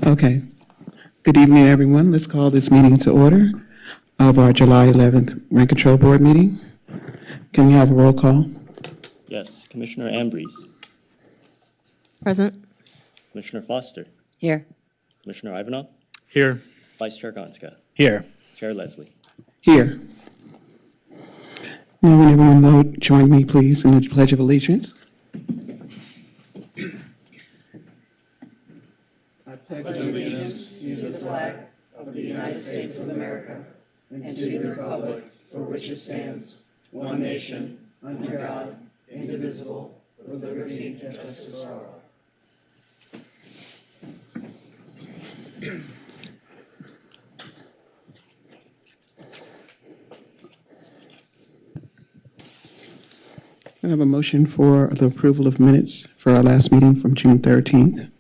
Okay. Good evening, everyone. Let's call this meeting to order of our July 11th Rent Control Board meeting. Can we have a roll call? Yes, Commissioner Ambrose, Present. Commissioner Foster, Here. Commissioner Ivanov, Here. Vice Chair Gonska, Here. Chair Leslie. Here. Now, when everyone vote, join me, please, in the Pledge of Allegiance. I have a motion for the approval of minutes for our last meeting from June 13th.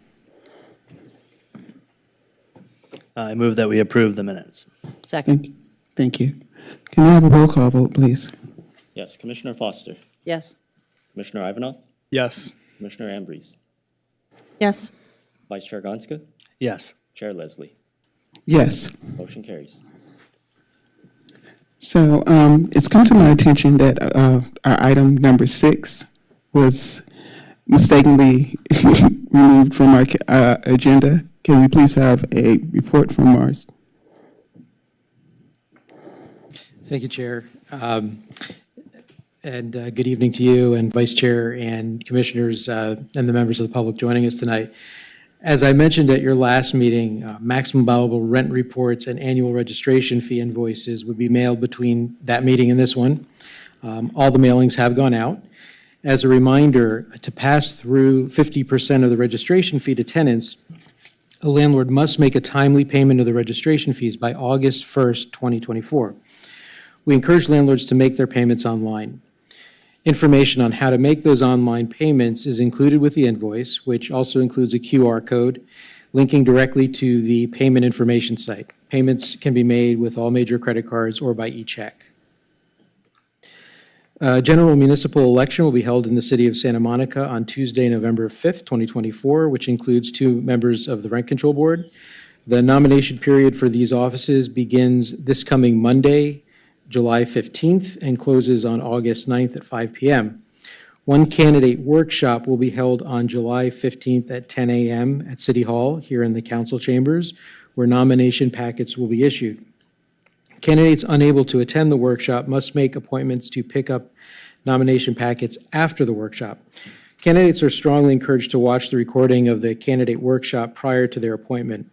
I move that we approve the minutes. Second. Thank you. Can I have a roll call vote, please? Yes, Commissioner Foster, Yes. Commissioner Ivanov, Yes. Commissioner Ambrose, Yes. Vice Chair Gonska, Yes. Chair Leslie. Yes. Motion carries. So it's come to my attention that our item number 6 was mistakenly removed from our agenda. Can we please have a report from Mars? Thank you, Chair. And good evening to you and Vice Chair and Commissioners and the members of the public joining us tonight. As I mentioned at your last meeting, maximum allowable rent reports and annual registration fee invoices would be mailed between that meeting and this one. All the mailings have gone out. As a reminder, to pass through 50% of the registration fee to tenants, a landlord must make a timely payment of the registration fees by August 1st, 2024. We encourage landlords to make their payments online. Information on how to make those online payments is included with the invoice, which also includes a QR code linking directly to the payment information site. Payments can be made with all major credit cards or by e-check. General municipal election will be held in the city of Santa Monica on Tuesday, November 5th, 2024, which includes 2 members of the Rent Control Board. The nomination period for these offices begins this coming Monday, July 15th, and closes on August 9th at 5 p.m. One candidate workshop will be held on July 15th at 10 a.m. at City Hall here in the council chambers, where nomination packets will be issued. Candidates unable to attend the workshop must make appointments to pick up nomination packets after the workshop. Candidates are strongly encouraged to watch the recording of the candidate workshop prior to their appointment.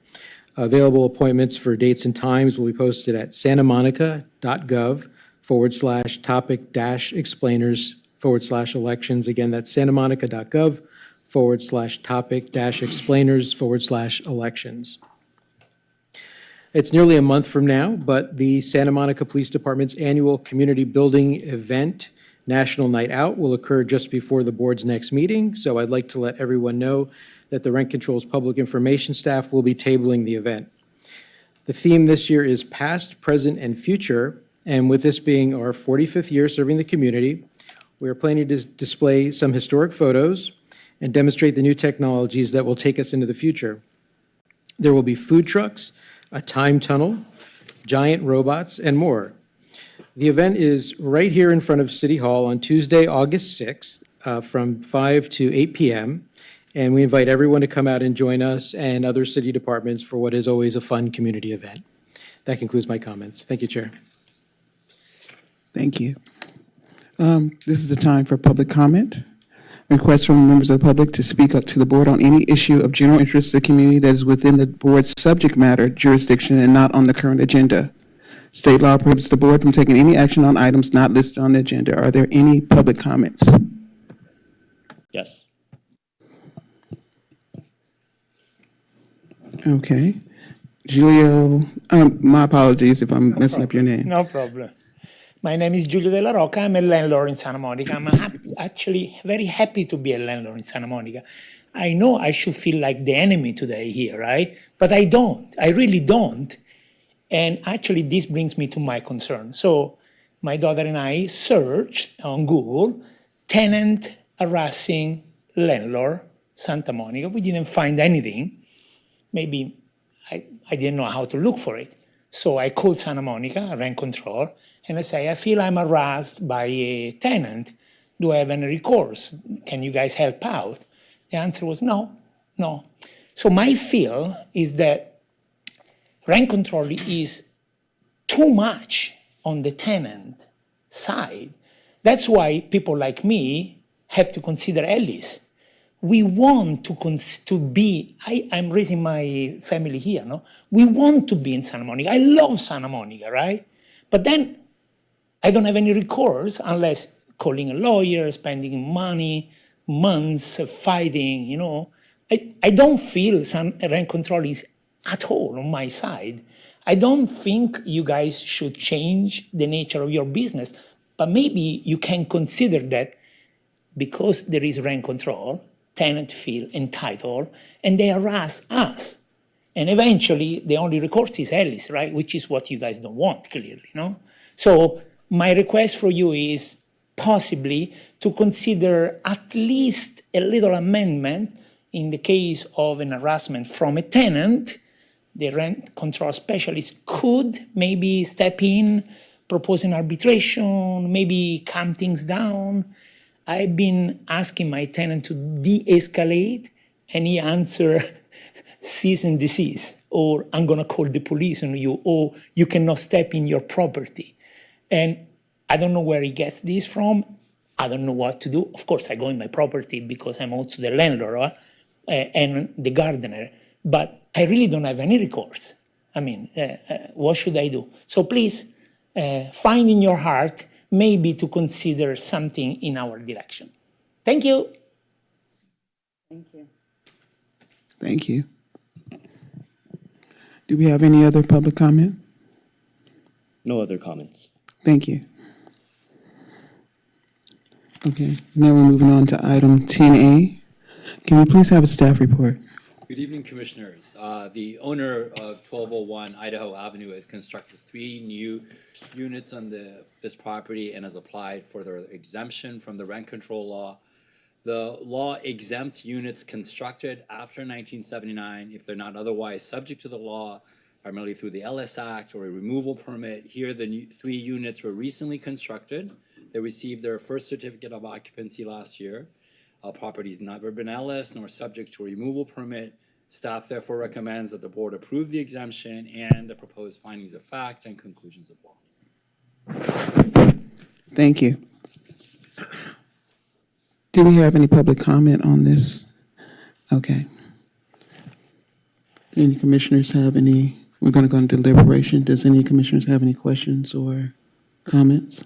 Available appointments for dates and times will be posted at santamonica.gov/topic-explainers/elections. Again, that's santamonica.gov/topic-explainers/elections. It's nearly a month from now, but the Santa Monica Police Department's annual community building event, National Night Out, will occur just before the board's next meeting. So I'd like to let everyone know that the Rent Control's public information staff will be tabling the event. The theme this year is past, present, and future, and with this being our 45th year serving the community, we are planning to display some historic photos and demonstrate the new technologies that will take us into the future. There will be food trucks, a time tunnel, giant robots, and more. The event is right here in front of City Hall on Tuesday, August 6th, from 5 to 8 p.m., and we invite everyone to come out and join us and other city departments for what is always a fun community event. That concludes my comments. Thank you, Chair. Thank you. This is the time for public comment. Requests from members of the public to speak up to the board on any issue of general interest to the community that is within the board's subject matter jurisdiction and not on the current agenda. State law prohibits the board from taking any action on items not listed on the agenda. Are there any public comments? Yes. Okay. Giulio, my apologies if I'm messing up your name. No problem. My name is Giulio Della Rocca. I'm a landlord in Santa Monica. I'm actually very happy to be a landlord in Santa Monica. I know I should feel like the enemy today here, right? But I don't. I really don't. And actually, this brings me to my concern. So my daughter and I searched on Google, tenant harassing landlord, Santa Monica. We didn't find anything. maybe I didn't know how to look for it. So I called Santa Monica, rent control, and I say, I feel I'm harassed by a tenant. Do I have any recourse? Can you guys help out? The answer was no. So my feel is that rent control is too much on the tenant side. That's why people like me have to consider Ellis. We want to be, I'm raising my family here, no? We want to be in Santa Monica. I love Santa Monica, right? But then I don't have any recourse unless calling a lawyer, spending money, months fighting, you know. I don't feel rent control is at all on my side. I don't think you guys should change the nature of your business, but maybe you can consider that because there is rent control, tenants feel entitled, and they harass us. And eventually, the only recourse is Ellis, right? Which is what you guys don't want, clearly, no? So my request for you is possibly to consider at least a little amendment in the case of an harassment from a tenant. The rent control specialist could maybe step in, propose an arbitration, maybe calm things down. I've been asking my tenant to de-escalate, and he answer cease and desist, or I'm gonna call the police on you, or you cannot step in your property. And I don't know where he gets this from. I don't know what to do. Of course, I go in my property because I'm also the landlord and the gardener, but I really don't have any recourse. I mean, what should I do? So please, find in your heart maybe to consider something in our direction. Thank you. Thank you. Do we have any other public comment? No other comments. Thank you. Okay, now we're moving on to item 10A. Can we please have a staff report? Good evening, Commissioners. The owner of 1201 Idaho Avenue has constructed 3 new units on this property and has applied for their exemption from the rent control law. The law exempts units constructed after 1979 if they're not otherwise subject to the law, primarily through the Ellis Act or a removal permit. Here, the 3 units were recently constructed. They received their first certificate of occupancy last year. Property has never been Ellis nor subject to a removal permit. Staff therefore recommends that the board approve the exemption and the proposed findings of fact and conclusions of law. Thank you. Do we have any public comment on this? Okay. Any commissioners have any, we're going to go into deliberation. Does any commissioners have any questions or comments?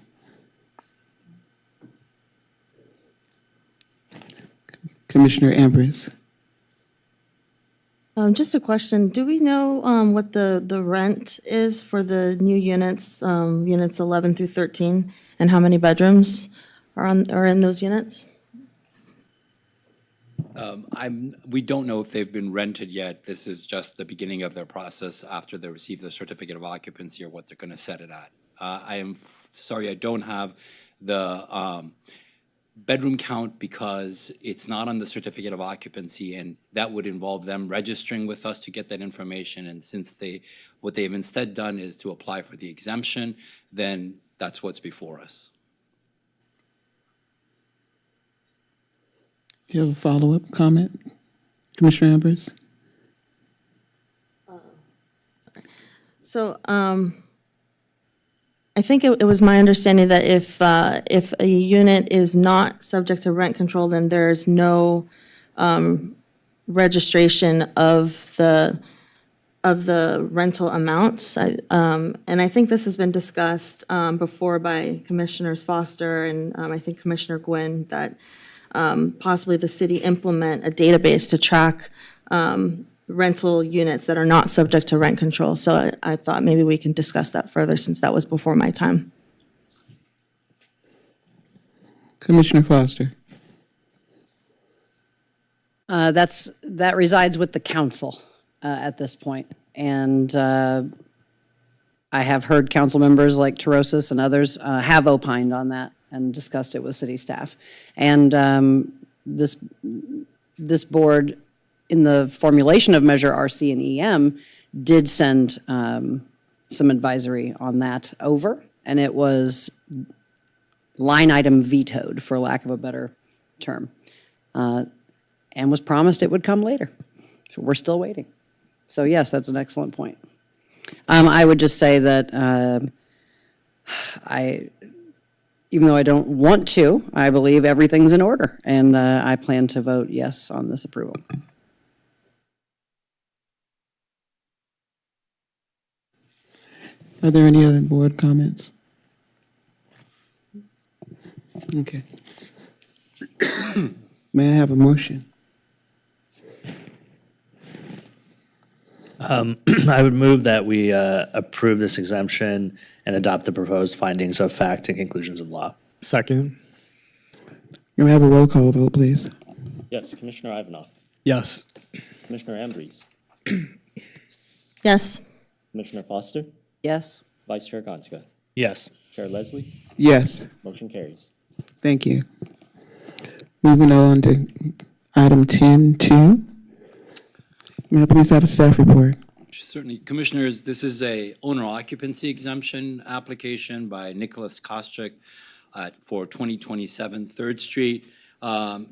Commissioner Ambrose. Just a question. Do we know what the rent is for the new units, units 11 through 13, and how many bedrooms are in those units? We don't know if they've been rented yet. This is just the beginning of their process after they receive the certificate of occupancy or what they're going to set it at. I am sorry, I don't have the bedroom count because it's not on the certificate of occupancy, and that would involve them registering with us to get that information. And since what they've instead done is to apply for the exemption, then that's what's before us. Do you have a follow-up comment, Commissioner Ambrose? So I think it was my understanding that if a unit is not subject to rent control, then there's no registration of the rental amounts. And I think this has been discussed before by Commissioners Foster and I think Commissioner Gwynn, that possibly the city implement a database to track rental units that are not subject to rent control. So I thought maybe we can discuss that further since that was before my time. Commissioner Foster. That resides with the council at this point. And I have heard council members like Terosis and others have opined on that and discussed it with city staff. And this board in the formulation of Measure RC and EM, did send some advisory on that over, and it was line item vetoed, for lack of a better term, and was promised it would come later. So we're still waiting. So yes, that's an excellent point. I would just say that even though I don't want to, I believe everything's in order, and I plan to vote yes on this approval. Are there any other board comments? Okay. May I have a motion? I would move that we approve this exemption and adopt the proposed findings of fact and conclusions of law. Second. May I have a roll call vote, please? Yes, Commissioner Ivanov, Yes. Commissioner Ambrose, Yes. Commissioner Foster, Yes? Vice Chair Gonska, Yes. Chair Leslie, Yes, motion carries. thank you. Moving on to item 10.2. May I please have a staff report? Certainly, Commissioners, this is a owner occupancy exemption application by Nicholas Koscheck for 2027 3rd Street. The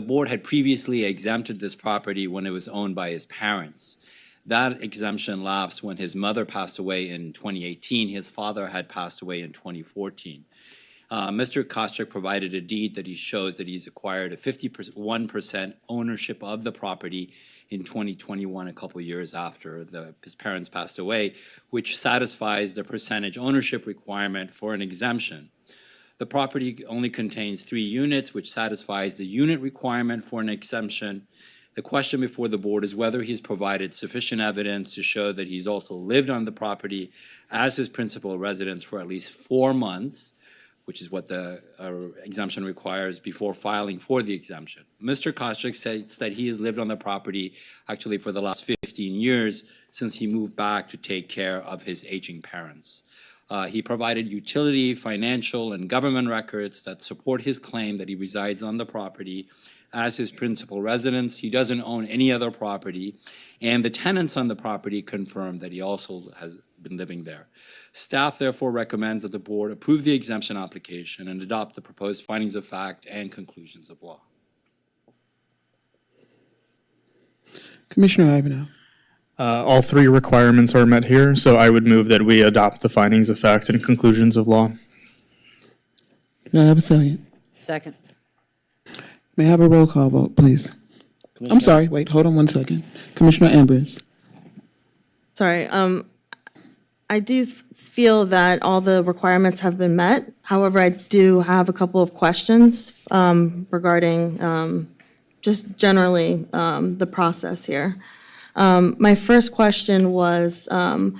board had previously exempted this property when it was owned by his parents. That exemption lapsed when his mother passed away in 2018. His father had passed away in 2014. Mr. Koscheck provided a deed that he shows that he's acquired a 51% ownership of the property in 2021, a couple years after his parents passed away, which satisfies the percentage ownership requirement for an exemption. The property only contains 3 units, which satisfies the unit requirement for an exemption. The question before the board is whether he's provided sufficient evidence to show that he's also lived on the property as his principal residence for at least 4 months, which is what the exemption requires before filing for the exemption. Mr. Koscheck states that he has lived on the property actually for the last 15 years since he moved back to take care of his aging parents. He provided utility, financial, and government records that support his claim that he resides on the property as his principal residence. He doesn't own any other property, and the tenants on the property confirm that he also has been living there. Staff therefore recommends that the board approve the exemption application and adopt the proposed findings of fact and conclusions of law. Commissioner Ivanov. All 3 requirements are met here, so I would move that we adopt the findings of fact and conclusions of law. May I have a second? Second. May I have a roll call vote, please? I'm sorry, wait, hold on one second. Commissioner Ambrose. Sorry, I do feel that all the requirements have been met. However, I do have a couple of questions regarding just generally the process here. My first question was, how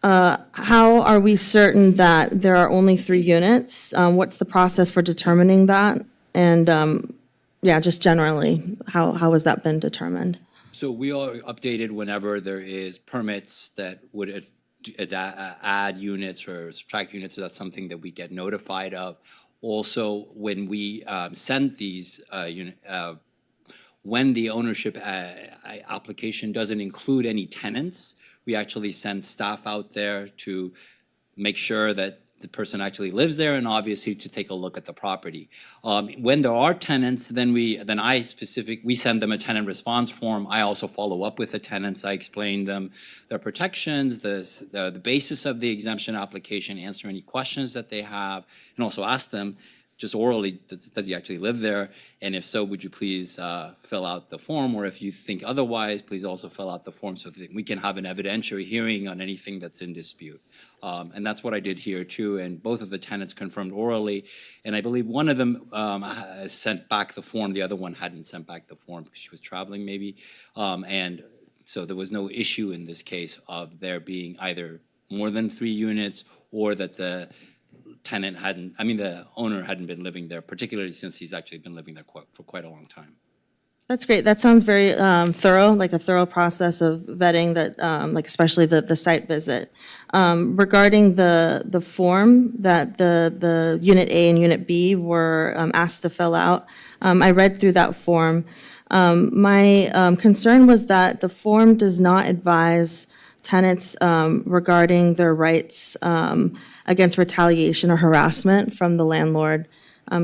are we certain that there are only 3 units? What's the process for determining that? And yeah, just generally, how has that been determined? So we are updated whenever there is permits that would add units or subtract units, so that's something that we get notified of. Also, when we send these when the ownership application doesn't include any tenants, we actually send staff out there to make sure that the person actually lives there, and obviously to take a look at the property. When there are tenants, then we send them a tenant response form. I also follow up with the tenants. I explain them their protections, the basis of the exemption application, answer any questions that they have, and also ask them just orally, does he actually live there? And if so, would you please fill out the form? Or if you think otherwise, please also fill out the form so that we can have an evidentiary hearing on anything that's in dispute. And that's what I did here too. And both of the tenants confirmed orally. And I believe one of them sent back the form. The other one hadn't sent back the form because she was traveling maybe. And so there was no issue in this case of there being either more than 3 units or that the the owner hadn't been living there, particularly since he's actually been living there for quite a long time. That's great. That sounds very thorough, like a thorough process of vetting that, like especially the site visit. Regarding the form that the Unit A and Unit B were asked to fill out, I read through that form. My concern was that the form does not advise tenants regarding their rights against retaliation or harassment from the landlord.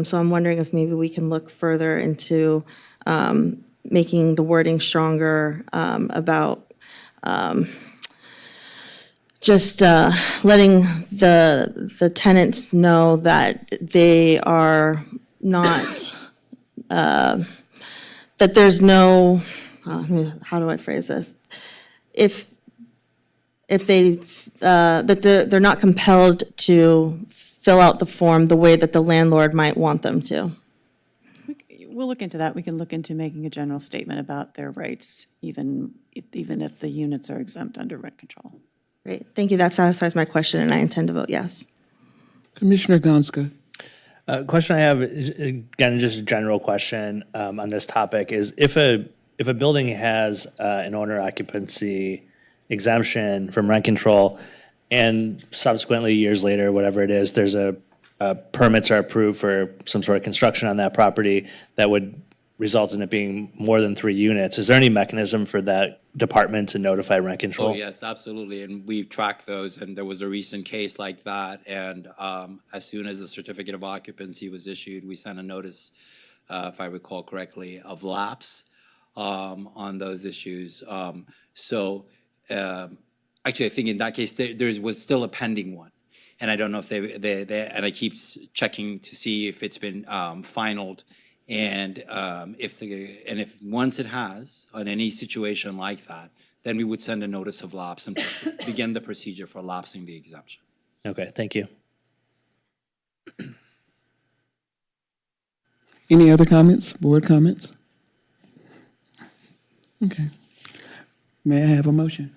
So I'm wondering if maybe we can look further into making the wording stronger about just letting the tenants know that they are not, that there's no, how do I phrase this? If they, that they're not compelled to fill out the form the way that the landlord might want them to. We'll look into that. We can look into making a general statement about their rights, even if the units are exempt under rent control. Great, thank you. That satisfies my question, and I intend to vote yes. Commissioner Gonska. Question I have, is, again, just a general question on this topic, is if a building has an owner occupancy exemption from rent control, and subsequently, years later, whatever it is, there's permits are approved for some sort of construction on that property that would result in it being more than 3 units, is there any mechanism for that department to notify rent control? Oh, yes, absolutely, and we've tracked those, and there was a recent case like that, and as soon as the certificate of occupancy was issued, we sent a notice, if I recall correctly, of lapse on those issues. Actually, I think in that case, there was still a pending one, and I don't know if they and I keep checking to see if it's been finalized. And if once it has, on any situation like that, then we would send a notice of lapse and begin the procedure for lapsing the exemption. Okay, thank you. Any other comments, board comments? Okay. May I have a motion?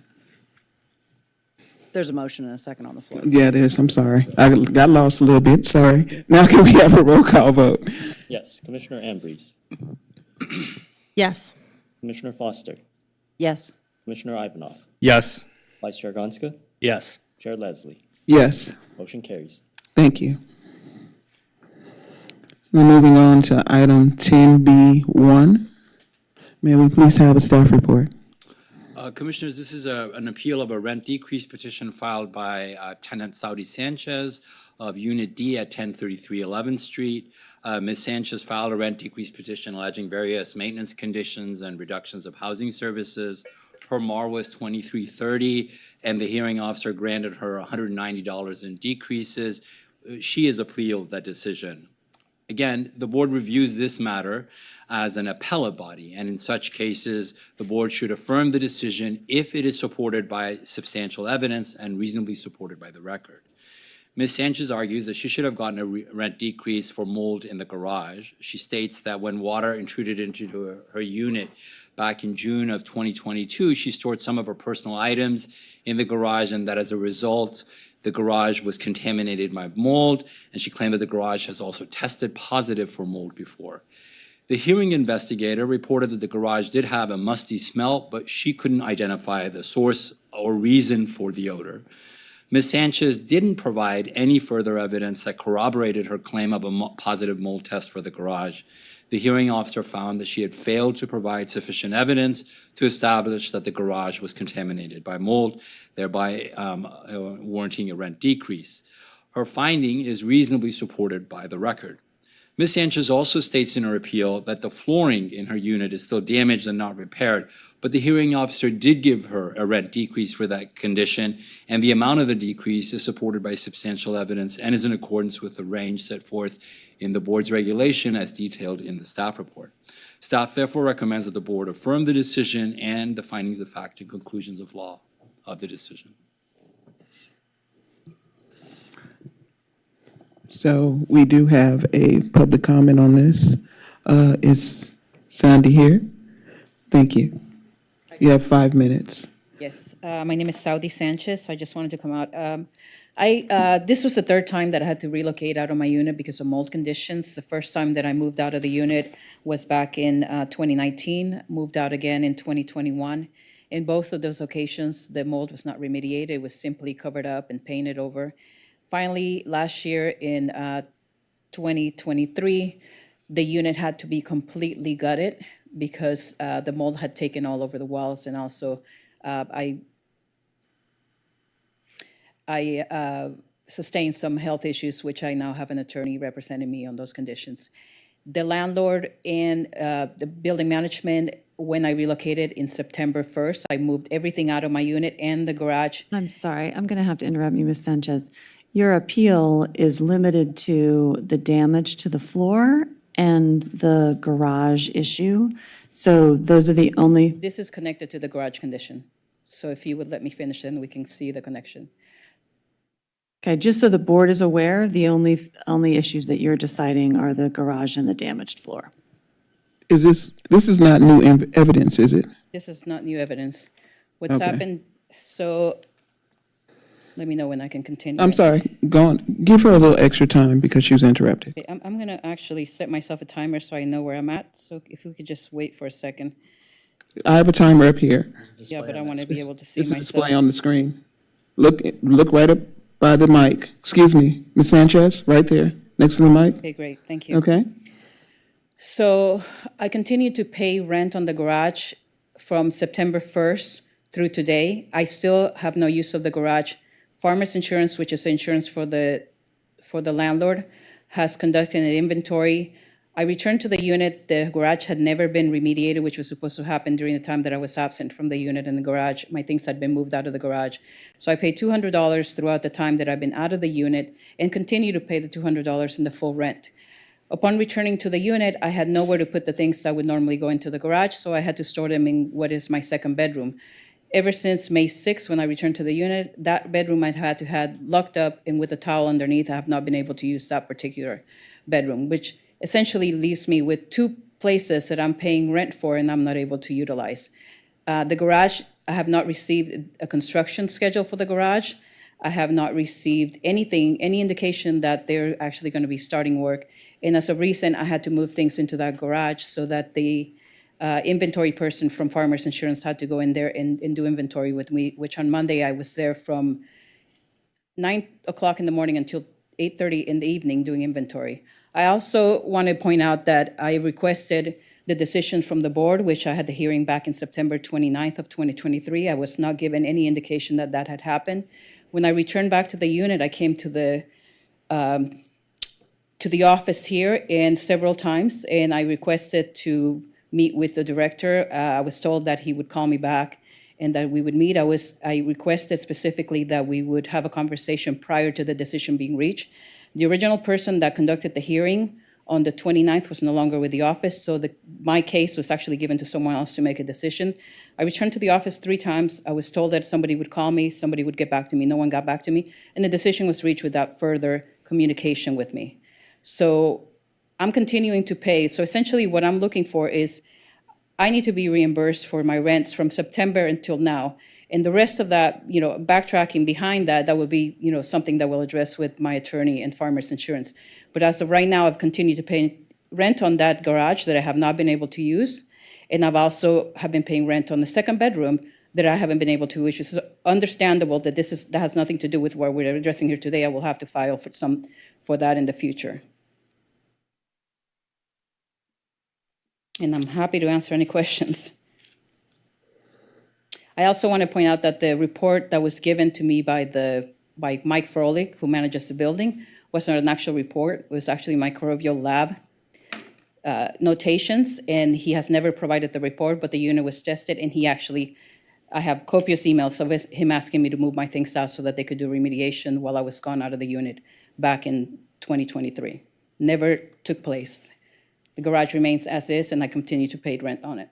There's a motion and a second on the floor. Yeah, it is. I'm sorry. I got lost a little bit. Sorry. Now can we have a roll call vote? Yes. Commissioner Ambrose. Yes. Commissioner Foster. Yes. Commissioner Ivanov. Yes. Vice Chair Gonska. Yes. Chair Leslie. Yes. Motion carries. Thank you. We're moving on to item 10B1. May we please have a staff report? Commissioners, this is an appeal of a rent decrease petition filed by tenant Saudi Sanchez of Unit D at 1033 11th Street. Ms. Sanchez filed a rent decrease petition alleging various maintenance conditions and reductions of housing services. Her MAR was 2330, and the hearing officer granted her $190 in decreases. She has appealed that decision. Again, the board reviews this matter as an appellate body, and in such cases, the board should affirm the decision if it is supported by substantial evidence and reasonably supported by the record. Ms. Sanchez argues that she should have gotten a rent decrease for mold in the garage. She states that when water intruded into her unit back in June of 2022, she stored some of her personal items in the garage, and that as a result, the garage was contaminated by mold, and she claimed that the garage has also tested positive for mold before. The hearing investigator reported that the garage did have a musty smell, but she couldn't identify the source or reason for the odor. Ms. Sanchez didn't provide any further evidence that corroborated her claim of a positive mold test for the garage. The hearing officer found that she had failed to provide sufficient evidence to establish that the garage was contaminated by mold, thereby warranting a rent decrease. Her finding is reasonably supported by the record. Ms. Sanchez also states in her appeal that the flooring in her unit is still damaged and not repaired, but the hearing officer did give her a rent decrease for that condition, and the amount of the decrease is supported by substantial evidence and is in accordance with the range set forth in the board's regulation as detailed in the staff report. Staff therefore recommends that the board affirm the decision and the findings of fact and conclusions of law of the decision. So we do have a public comment on this. Is Sandy here? Thank you. You have 5 minutes. Yes, my name is Saudi Sanchez. I just wanted to come out. This was the third time that I had to relocate out of my unit because of mold conditions. The first time that I moved out of the unit was back in 2019, moved out again in 2021. In both of those occasions, the mold was not remediated, it was simply covered up and painted over. Finally, last year in 2023, the unit had to be completely gutted because the mold had taken all over the walls, and also I sustained some health issues, which I now have an attorney representing me on those conditions. The landlord and the building management, when I relocated in September 1st, I moved everything out of my unit and the garage. I'm sorry, I'm going to have to interrupt you, Ms. Sanchez. Your appeal is limited to the damage to the floor and the garage issue. So those are the only, This is connected to the garage condition. So if you would let me finish, then we can see the connection. okay, just so the board is aware, the only issues that you're deciding are the garage and the damaged floor. Is this is not new evidence, is it? This is not new evidence. What's Okay. happened, so let me know when I can continue. I'm sorry, go on, give her a little extra time because she was interrupted. Okay, I'm going to actually set myself a timer so I know where I'm at. So if we could just wait for a second. I have a timer up here. Yeah, but I want to be able to see It's a myself. display on the screen. Look right up by the mic. Excuse me, Ms. Sanchez, right there, next to the mic. Okay, great, thank you. Okay? So I continue to pay rent on the garage from September 1st through today. I still have no use of the garage. Farmers Insurance, which is insurance for the landlord, has conducted an inventory. I returned to the unit. The garage had never been remediated, which was supposed to happen during the time that I was absent from the unit and the garage. My things had been moved out of the garage. So I paid $200 throughout the time that I've been out of the unit and continue to pay the $200 in the full rent. Upon returning to the unit, I had nowhere to put the things that would normally go into the garage, so I had to store them in what is my second bedroom. Ever since May 6th, when I returned to the unit, that bedroom I had to have locked up and with a towel underneath. I have not been able to use that particular bedroom, which essentially leaves me with two places that I'm paying rent for and I'm not able to utilize. The garage, I have not received a construction schedule for the garage. I have not received anything, any indication that they're actually going to be starting work. And as of recent, I had to move things into that garage so that the inventory person from Farmers Insurance had to go in there and do inventory with me, which on Monday I was there from 9 o'clock in the morning until 8:30 in the evening doing inventory. I also want to point out that I requested the decision from the board, which I had the hearing back in September 29th of 2023. I was not given any indication that that had happened. When I returned back to the unit, I came to the office here and several times, and I requested to meet with the director. I was told that he would call me back and that we would meet. I requested specifically that we would have a conversation prior to the decision being reached. The original person that conducted the hearing on the 29th was no longer with the office, so my case was actually given to someone else to make a decision. I returned to the office 3 times. I was told that somebody would call me, somebody would get back to me. No one got back to me, and the decision was reached without further communication with me. So I'm continuing to pay. So essentially what I'm looking for is I need to be reimbursed for my rents from September until now. And the rest of that, backtracking behind that, that would be, something that we'll address with my attorney and Farmers Insurance. But as of right now, I've continued to pay rent on that garage that I have not been able to use. And I've also have been paying rent on the second bedroom that I haven't been able to, which is understandable that that has nothing to do with what we're addressing here today. I will have to file for that in the future. And I'm happy to answer any questions. I also want to point out that the report that was given to me by Mike Froelich, who manages the building, was not an actual report. It was actually microbial lab notations, and he has never provided the report, but the unit was tested, and I have copious emails of him asking me to move my things out so that they could do remediation while I was gone out of the unit back in 2023. Never took place. The garage remains as is, and I continue to pay rent on it.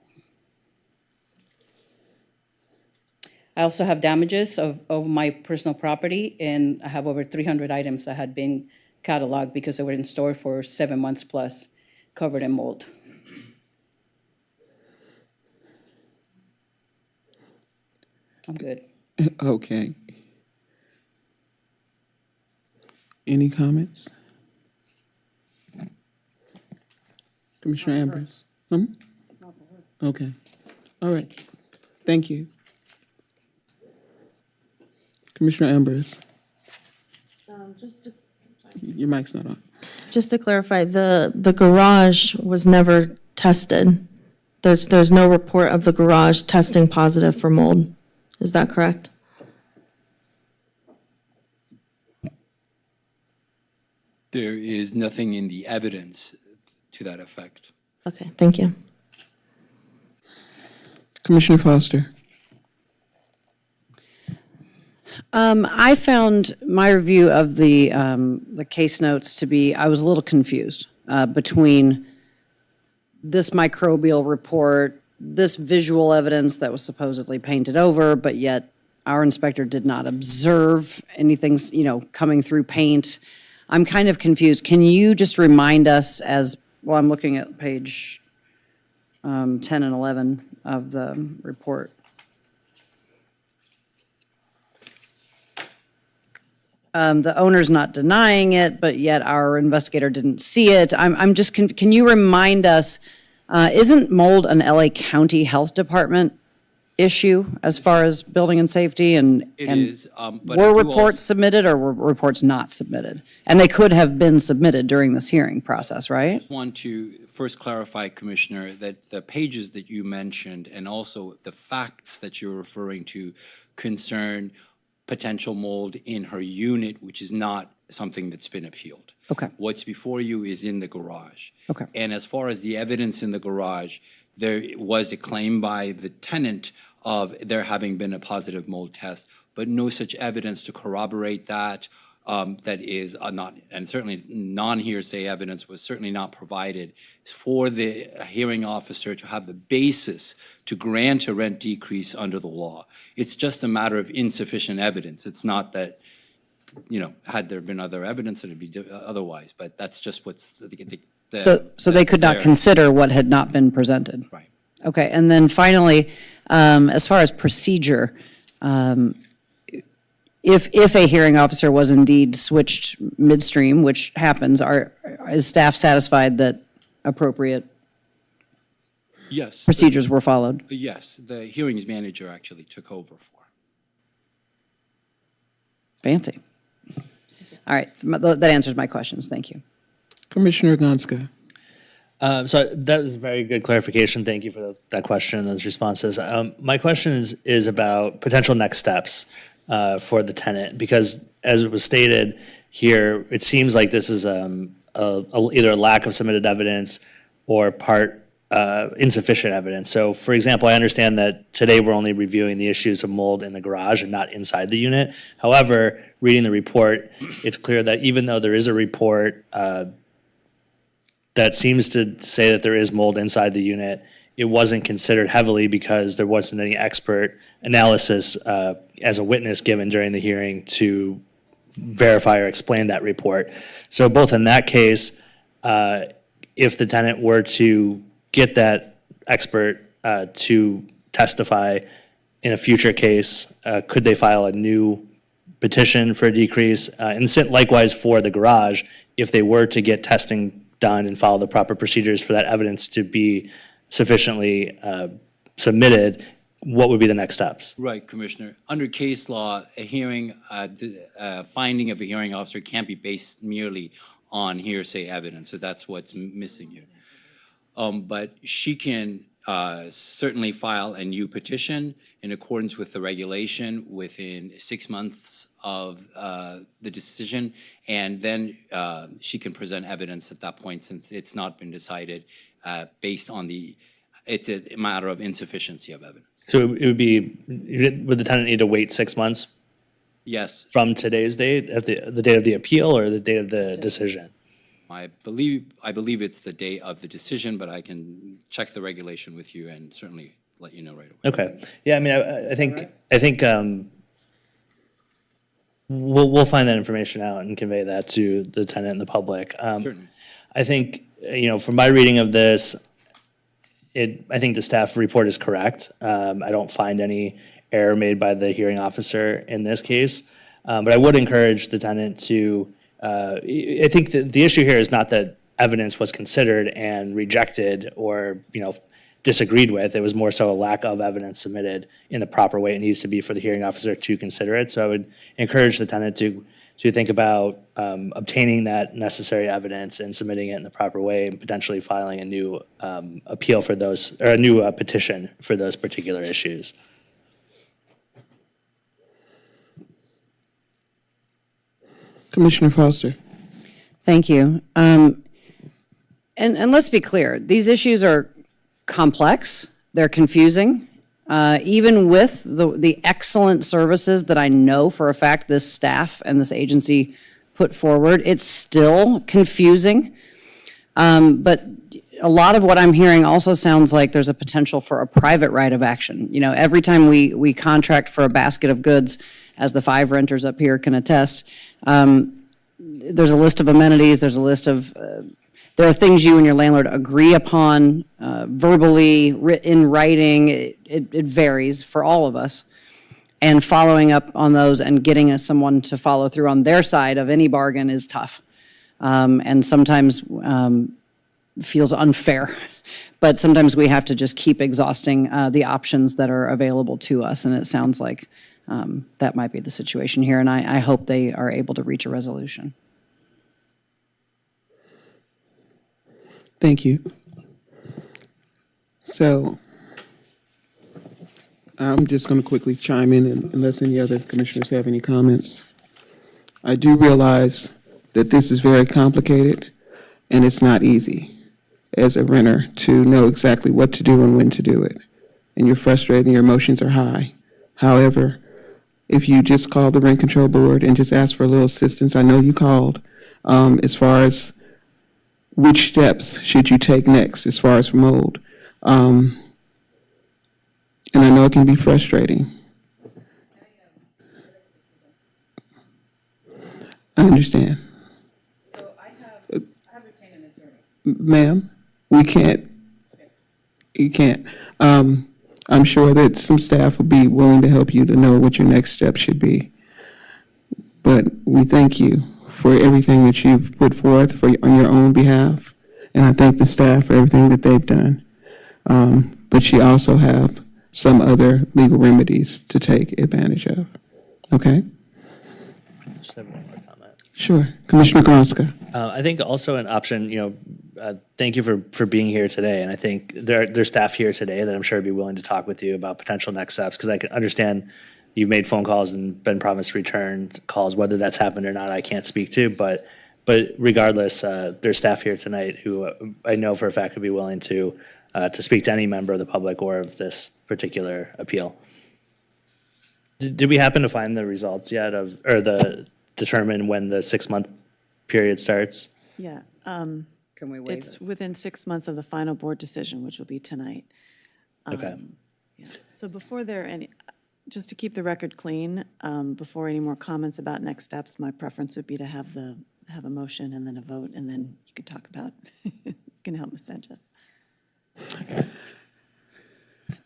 I also have damages of my personal property, and I have over 300 items that had been cataloged because they were in store for 7 months plus, covered in mold. I'm good. Okay. Any comments? Commissioner Ambrose? Okay. All right. Thank you. Commissioner Ambrose? Your mic's not on. Just to clarify, the garage was never tested. There's no report of the garage testing positive for mold. Is that correct? There is nothing in the evidence to that effect. Okay, thank you. Commissioner Foster? I found my review of the case notes to be, I was a little confused between this microbial report, this visual evidence that was supposedly painted over, but yet our inspector did not observe anything, coming through paint. I'm kind of confused. Can you just remind us well, I'm looking at page 10 and 11 of the report. The owner's not denying it, but yet our investigator didn't see it. I'm just, can you remind us, isn't mold an LA County Health Department issue as far as building and safety? And It is, but I were do reports submitted or were reports not submitted? And they could have been submitted during this hearing process, right? want to first clarify, Commissioner, that the pages that you mentioned and also the facts that you're referring to concern potential mold in her unit, which is not something that's been appealed. Okay. What's before you is in the garage. Okay. And as far as the evidence in the garage, there was a claim by the tenant of there having been a positive mold test, but no such evidence to corroborate that. That is not, and certainly non-hearsay evidence was certainly not provided for the hearing officer to have the basis to grant a rent decrease under the law. It's just a matter of insufficient evidence. It's not that, had there been other evidence, it'd be otherwise, but that's just what's So they could not there. consider what had not been presented? Right. Okay, and then finally, as far as procedure, if a hearing officer was indeed switched midstream, which happens, is staff satisfied that appropriate Yes. procedures were followed? Yes, the hearings manager actually took over for. Fancy. All right, that answers my questions, thank you. Commissioner Gonska? So that was a very good clarification. Thank you for that question and those responses. My question is about potential next steps for the tenant, because as it was stated here, it seems like this is either a lack of submitted evidence or part insufficient evidence. So, for example, I understand that today we're only reviewing the issues of mold in the garage and not inside the unit. However, reading the report, it's clear that even though there is a report that seems to say that there is mold inside the unit, it wasn't considered heavily because there wasn't any expert analysis as a witness given during the hearing to verify or explain that report. So both in that case, if the tenant were to get that expert to testify in a future case, could they file a new petition for a decrease? And likewise for the garage, if they were to get testing done and follow the proper procedures for that evidence to be sufficiently submitted, what would be the next steps? Right, Commissioner. Under case law, a hearing, finding of a hearing officer can't be based merely on hearsay evidence, so that's what's missing here. But she can certainly file a new petition in accordance with the regulation within 6 months of the decision, and then she can present evidence at that point since it's not been decided based on it's a matter of insufficiency of evidence. So it would be, would the tenant need to wait 6 months Yes, from today's date, at the date of the appeal or the date of the decision? I believe it's the day of the decision, but I can check the regulation with you and certainly let you know right away. Okay. Yeah, I mean, I think we'll find that information out and convey that to the tenant and the public. Certainly. I think, from my reading of this, I think the staff report is correct. I don't find any error made by the hearing officer in this case. But I would encourage the tenant to I think the issue here is not that evidence was considered and rejected or, disagreed with. It was more so a lack of evidence submitted in the proper way it needs to be for the hearing officer to consider it. So I would encourage the tenant to think about obtaining that necessary evidence and submitting it in the proper way, and potentially filing a new appeal for those, or a new petition for those particular issues. Commissioner Foster. Thank you. And let's be clear, these issues are complex, they're confusing. Even with the excellent services that I know for a fact this staff and this agency put forward, it's still confusing. But a lot of what I'm hearing also sounds like there's a potential for a private right of action. Every time we contract for a basket of goods, as the 5 renters up here can attest, there's a list of amenities, there's a list of, there are things you and your landlord agree upon verbally, in writing. It varies for all of us. And following up on those and getting someone to follow through on their side of any bargain is tough. And sometimes feels unfair. But sometimes we have to just keep exhausting the options that are available to us. And it sounds like that might be the situation here. And I hope they are able to reach a resolution. Thank you. So I'm just going to quickly chime in unless any other commissioners have any comments. I do realize that this is very complicated and it's not easy as a renter to know exactly what to do and when to do it. And you're frustrated and your emotions are high. However, if you just call the rent control board and just ask for a little assistance, I know you called, as far as which steps should you take next as far as mold. And I know it can be frustrating. I understand. So I have retained an attorney. Ma'am, we can't, you can't. I'm sure that some staff will be willing to help you to know what your next step should be. But we thank you for everything that you've put forth on your own behalf. And I thank the staff for everything that they've done. But you also have some other legal remedies to take advantage of. Okay? Just have one more comment. Sure. Commissioner Gronska. I think also an option, thank you for being here today. And I think there's staff here today that I'm sure would be willing to talk with you about potential next steps, because I can understand you've made phone calls and been promised return calls. Whether that's happened or not, I can't speak to. But regardless, there's staff here tonight who I know for a fact would be willing to speak to any member of the public or of this particular appeal. Did we happen to find the results yet determine when the 6-month period starts? Yeah. Can we waive It's it? within 6 months of the final board decision, which will be tonight. Okay. So before just to keep the record clean, before any more comments about next steps, my preference would be to have a motion and then a vote, and then you can talk about, you can help Ms. Sanchez.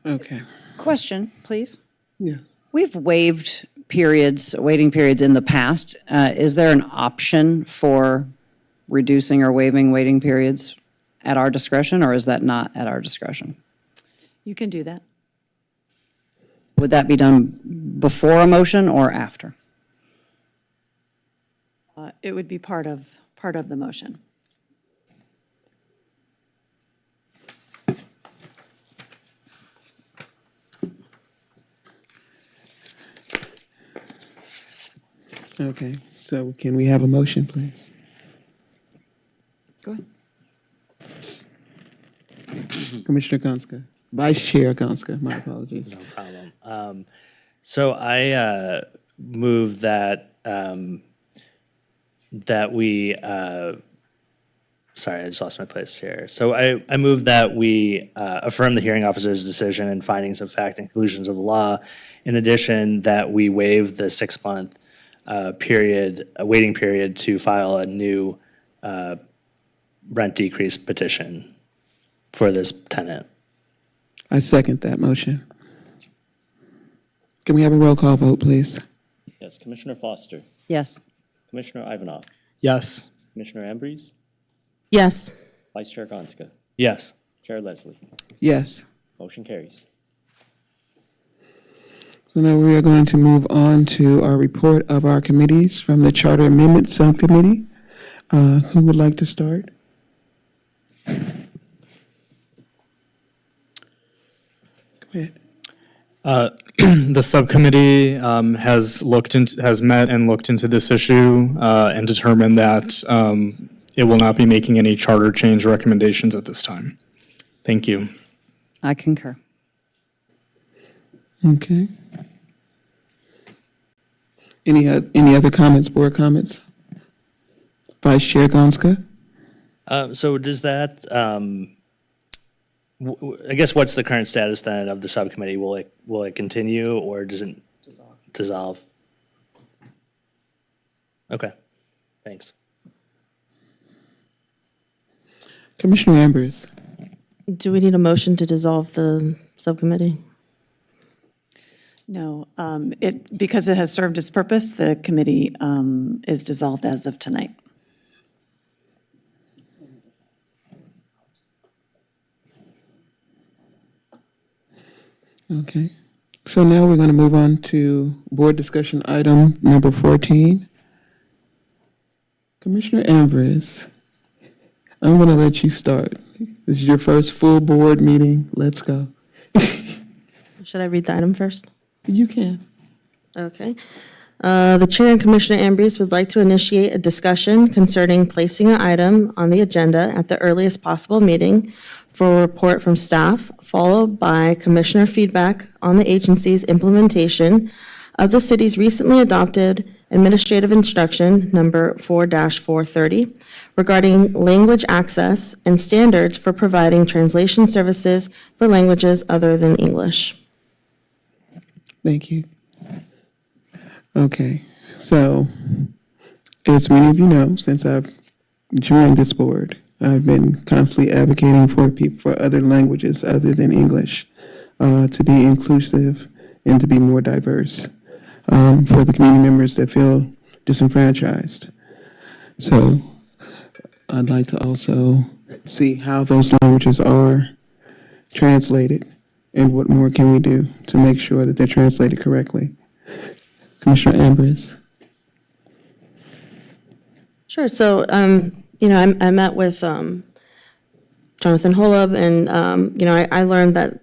Okay. Question, please. Yeah. We've waived waiting periods in the past. Is there an option for reducing or waiving waiting periods at our discretion, or is that not at our discretion? You can do that. Would that be done before a motion or after? It would be part of the motion. Okay. So can we have a motion, please? Go ahead. Commissioner Gonska. Vice Chair Gonska, my apologies. No problem. So I move that we, sorry, I just lost my place here. So I move that we affirm the hearing officer's decision and findings of fact and conclusions of the law. In addition, that we waive the 6-month waiting period to file a new rent decrease petition for this tenant. I second that motion. Can we have a roll call vote, please? Yes, Commissioner Foster, Yes. Commissioner Ivanov, Yes. Commissioner Ambrose, Yes. Vice Chair Gonska, Yes. Chair Leslie. Yes. Motion carries. So now we are going to move on to our report of our committees from the Charter Amendment Subcommittee. Who would like to start? Go ahead. The subcommittee has met and looked into this issue and determined that it will not be making any charter change recommendations at this time. Thank you. I concur. Okay. Any other comments, board comments? Vice Chair Gonska? So does that, I guess what's the current status then of the subcommittee? Will it continue or does it dissolve? Okay, thanks. Commissioner Ambrose? Do we need a motion to dissolve the subcommittee? No, because it has served its purpose, the committee is dissolved as of tonight. Okay. So now we're going to move on to board discussion item number 14. Commissioner Ambrose, I'm going to let you start. This is your first full board meeting. Let's go. Should I read the item first? You can. Okay. The Chair and Commissioner Ambrose would like to initiate a discussion concerning placing an item on the agenda at the earliest possible meeting for a report from staff, followed by commissioner feedback on the agency's implementation of the city's recently adopted administrative instruction number 4-430 regarding language access and standards for providing translation services for languages other than English. Thank you. Okay. So, as many of you know, since I've joined this board, I've been constantly advocating for people for other languages other than English to be inclusive and to be more diverse for the community members that feel disenfranchised. So I'd like to also see how those languages are translated and what more can we do to make sure that they're translated correctly. Commissioner Ambrose. Sure. So, I met with Jonathan Holub, and I learned that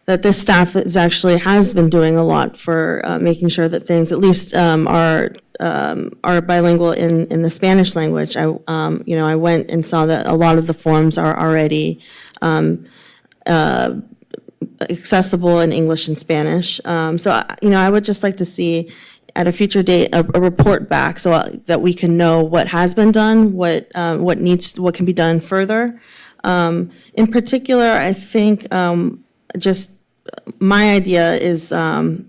this staff has been doing a lot for making sure that things at least are bilingual in the Spanish language. I went and saw that a lot of the forms are already accessible in English and Spanish. So I would just like to see at a future date a report back so that we can know what has been done, what can be done further. In particular, I think just my idea is the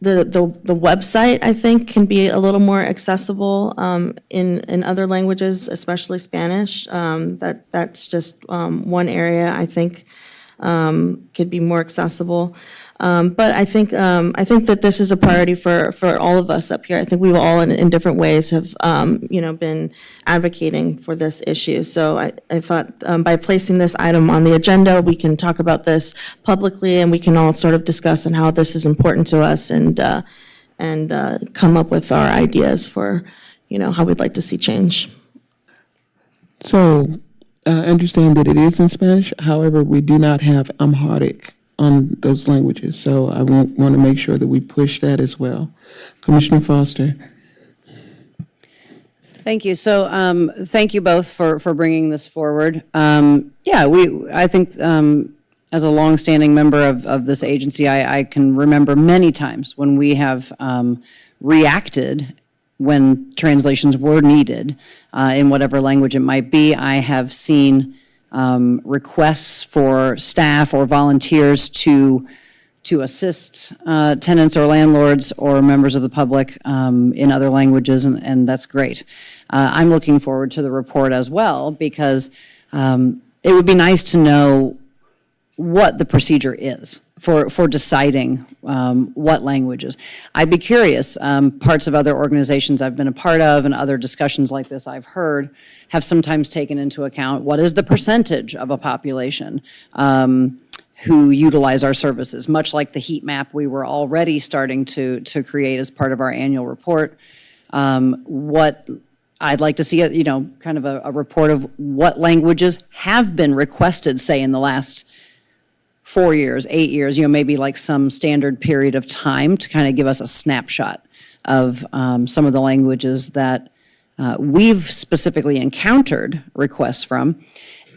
website, I think, can be a little more accessible in other languages, especially Spanish. That's just one area I think could be more accessible. But I think that this is a priority for all of us up here. I think we all, in different ways, have been advocating for this issue. So I thought by placing this item on the agenda, we can talk about this publicly, and we can all sort of discuss on how this is important to us, and come up with our ideas for how we'd like to see change. So I understand that it is in Spanish. However, we do not have Amharic on those languages. So I want to make sure that we push that as well. Commissioner Foster. Thank you. So thank you both for bringing this forward. I think as a longstanding member of this agency, I can remember many times when we have reacted when translations were needed in whatever language it might be. I have seen requests for staff or volunteers to assist tenants or landlords or members of the public in other languages, and that's great. I'm looking forward to the report as well, because it would be nice to know what the procedure is. for deciding what languages. I'd be curious, parts of other organizations I've been a part of and other discussions like this I've heard have sometimes taken into account what is the percentage of a population who utilize our services, much like the heat map we were already starting to create as part of our annual report. What I'd like to see, kind of a report of what languages have been requested, say, in the last 4 years, 8 years, maybe like some standard period of time to kind of give us a snapshot of some of the languages that we've specifically encountered requests from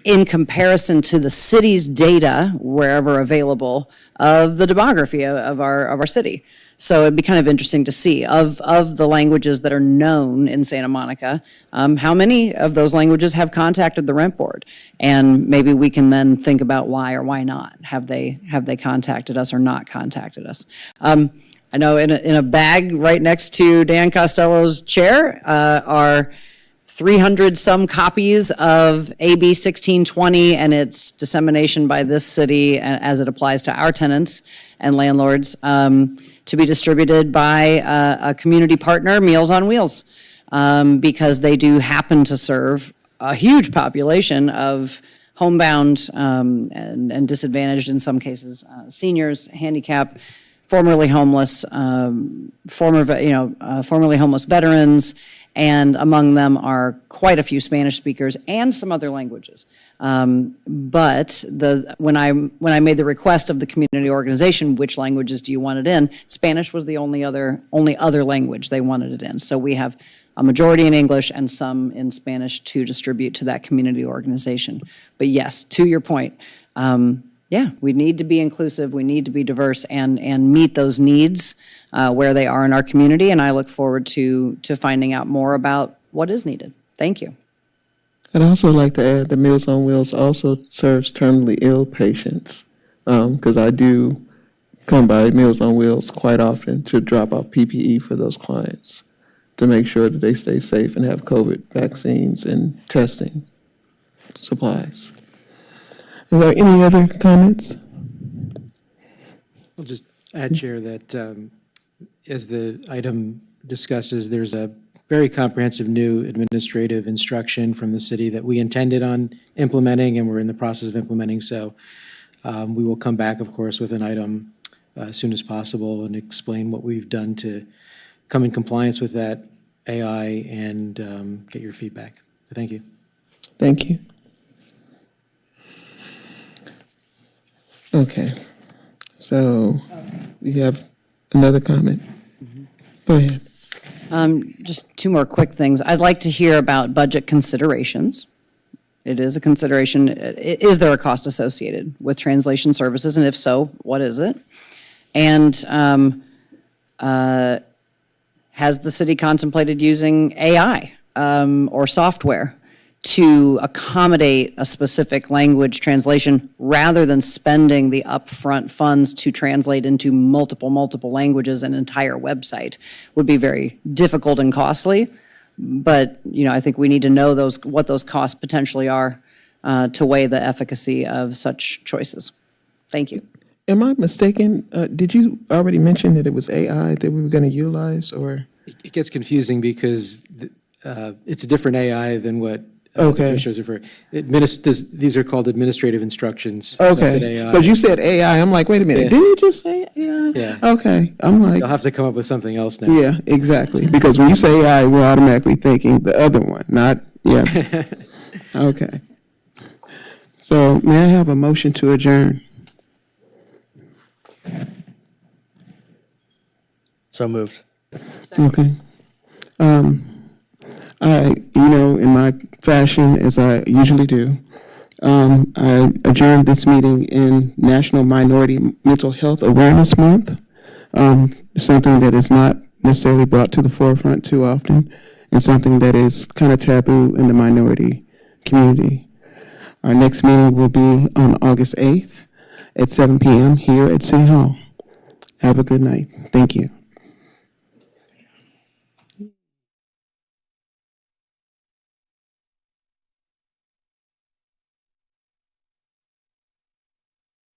in comparison to the city's data, wherever available, of the demography of our city. So it'd be kind of interesting to see, of the languages that are known in Santa Monica, how many of those languages have contacted the rent board? And maybe we can then think about why or why not. Have they contacted us or not contacted us? I know in a bag right next to Dan Costello's chair are 300-some copies of AB 1620 and its dissemination by this city as it applies to our tenants and landlords, to be distributed by a community partner, Meals on Wheels, because they do happen to serve a huge population of homebound and disadvantaged, in some cases, seniors, handicapped, formerly homeless, formerly homeless veterans, and among them are quite a few Spanish speakers and some other languages. But when I made the request of the community organization, which languages do you want it in? Spanish was the only other language they wanted it in. So we have a majority in English and some in Spanish to distribute to that community organization. But yes, to your point, we need to be inclusive, we need to be diverse and meet those needs where they are in our community. And I look forward to finding out more about what is needed. Thank you. I'd also like to add that Meals on Wheels also serves terminally ill patients, because I do come by Meals on Wheels quite often to drop off PPE for those clients to make sure that they stay safe and have COVID vaccines and testing supplies. Are there any other comments? I'll just add, Chair, that as the item discusses, there's a very comprehensive new administrative instruction from the city that we intended on implementing, and we're in the process of implementing. So we will come back, of course, with an item as soon as possible and explain what we've done to come in compliance with that AI and get your feedback. So thank you. Thank you. Okay, so you have another comment? Go ahead. Just two more quick things. I'd like to hear about budget considerations. It is a consideration. Is there a cost associated with translation services? And if so, what is it? And has the city contemplated using AI or software to accommodate a specific language translation rather than spending the upfront funds to translate into multiple languages? An entire website would be very difficult and costly. But, I think we need to know what those costs potentially are to weigh the efficacy of such choices. Thank you. Am I mistaken? Did you already mention that it was AI that we were going to utilize, or? It gets confusing because it's a different AI than what Okay. Commissioners refer. These are called administrative instructions. So it's an Okay, AI. because you said AI, I'm like, wait a minute, Yeah. didn't you just say AI? Yeah. Okay, I'm like, You'll have to come up with something else now. yeah, exactly, because when you say AI, we're automatically thinking the other one, not, yeah. Okay. So may I have a motion to adjourn? So moved. Okay. In my fashion, as I usually do, I adjourned this meeting in National Minority Mental Health Awareness Month, something that is not necessarily brought to the forefront too often, and something that is kind of taboo in the minority community. Our next meeting will be on August 8th at 7 p.m. here at City Hall. Have a good night. Thank you.